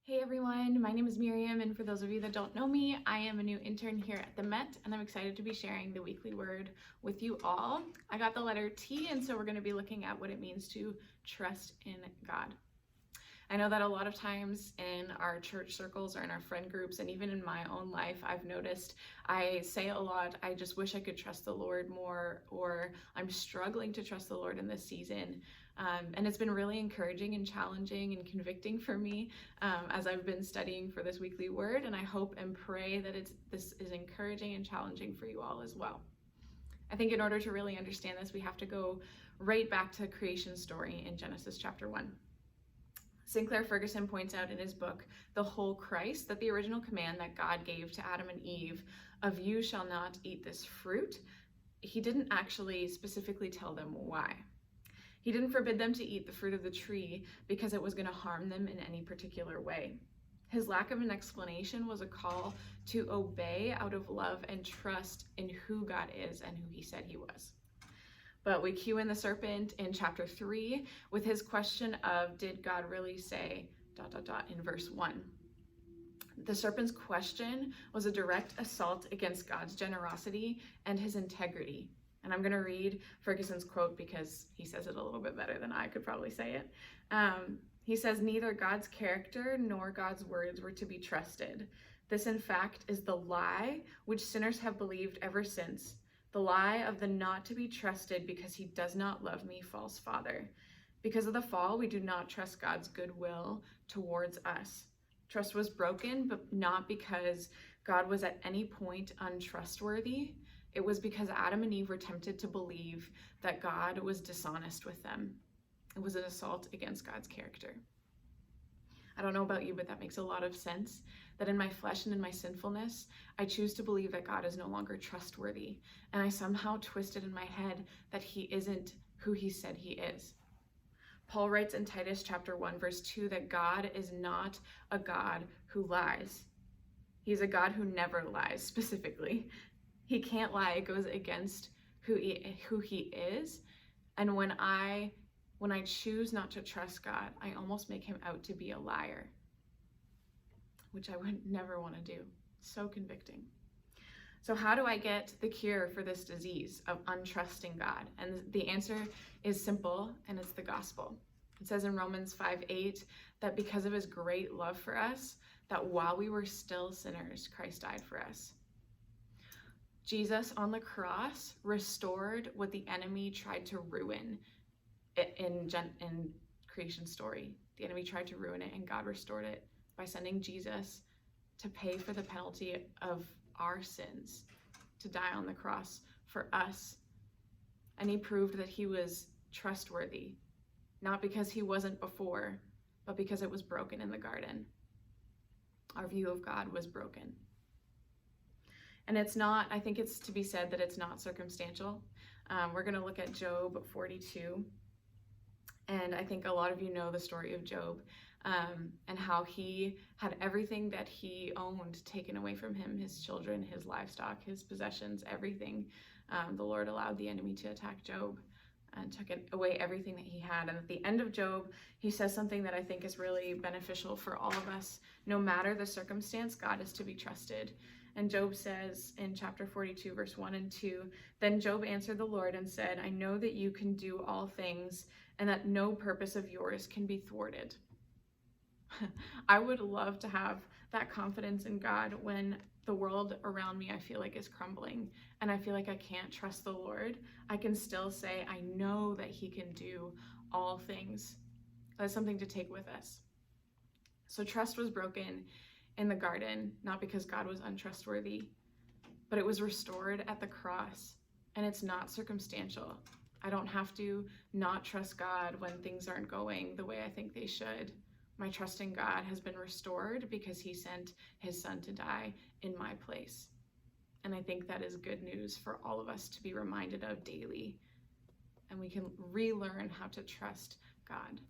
Hey everyone, my name is Myriam, and for those of you that don't know me, I am a new intern here at the Met, and I'm excited to be sharing the weekly word with you all. I got the letter T, and so we're going to be looking at what it means to trust in God. I know that a lot of times in our church circles or in our friend groups, and even in my own life, I've noticed I say a lot, I just wish I could trust the Lord more, or I'm struggling to trust the Lord in this season. And it's been really encouraging and challenging and convicting for me as I've been studying for this weekly word, and I hope and pray that this is encouraging and challenging for you all as well. I think in order to really understand this, we have to go right back to the creation story in Genesis chapter 1. Sinclair Ferguson points out in his book, The Whole Christ, that the original command that God gave to Adam and Eve, of you shall not eat this fruit, he didn't actually specifically tell them why. He didn't forbid them to eat the fruit of the tree because it was going to harm them in any particular way. His lack of an explanation was a call to obey out of love and trust in who God is and who he said he was. But we cue in the serpent in chapter 3 with his question of, did God really say ... in verse 1. The serpent's question was a direct assault against God's generosity and his integrity. And I'm going to read Ferguson's quote because he says it a little bit better than I could probably say it. He says, neither God's character nor God's words were to be trusted. This, in fact, is the lie which sinners have believed ever since. The lie of the not to be trusted because he does not love me, false father. Because of the fall, we do not trust God's goodwill towards us. Trust was broken, but not because God was at any point untrustworthy. It was because Adam and Eve were tempted to believe that God was dishonest with them. It was an assault against God's character. I don't know about you, but that makes a lot of sense. That in my flesh and in my sinfulness, I choose to believe that God is no longer trustworthy. And I somehow twisted in my head that he isn't who he said he is. Paul writes in Titus chapter 1, verse 2, that God is not a God who lies. He's a God who never lies, specifically. He can't lie. It goes against who he is. And when I choose not to trust God, I almost make him out to be a liar, which I would never want to do. So convicting. So how do I get the cure for this disease of untrusting God? And the answer is simple, and it's the gospel. It says in Romans 5:8 that because of his great love for us, that while we were still sinners, Christ died for us. Jesus on the cross restored what the enemy tried to ruin in creation story. The enemy tried to ruin it, and God restored it by sending Jesus to pay for the penalty of our sins, to die on the cross for us. And he proved that he was trustworthy, not because he wasn't before, but because it was broken in the garden. Our view of God was broken. And it's not, I think it's to be said that it's not circumstantial. We're going to look at Job 42. And I think a lot of you know the story of Job and how he had everything that he owned taken away from him, his children, his livestock, his possessions, everything. The Lord allowed the enemy to attack Job and took away everything that he had. And at the end of Job, he says something that I think is really beneficial for all of us. No matter the circumstance, God is to be trusted. And Job says in chapter 42, verse 1 and 2, then Job answered the Lord and said, I know that you can do all things and that no purpose of yours can be thwarted. I would love to have that confidence in God when the world around me I feel like is crumbling and I feel like I can't trust the Lord. I can still say, I know that he can do all things. That's something to take with us. So trust was broken in the garden, not because God was untrustworthy, but it was restored at the cross, and it's not circumstantial. I don't have to not trust God when things aren't going the way I think they should. My trust in God has been restored because he sent his son to die in my place. And I think that is good news for all of us to be reminded of daily. And we can relearn how to trust God.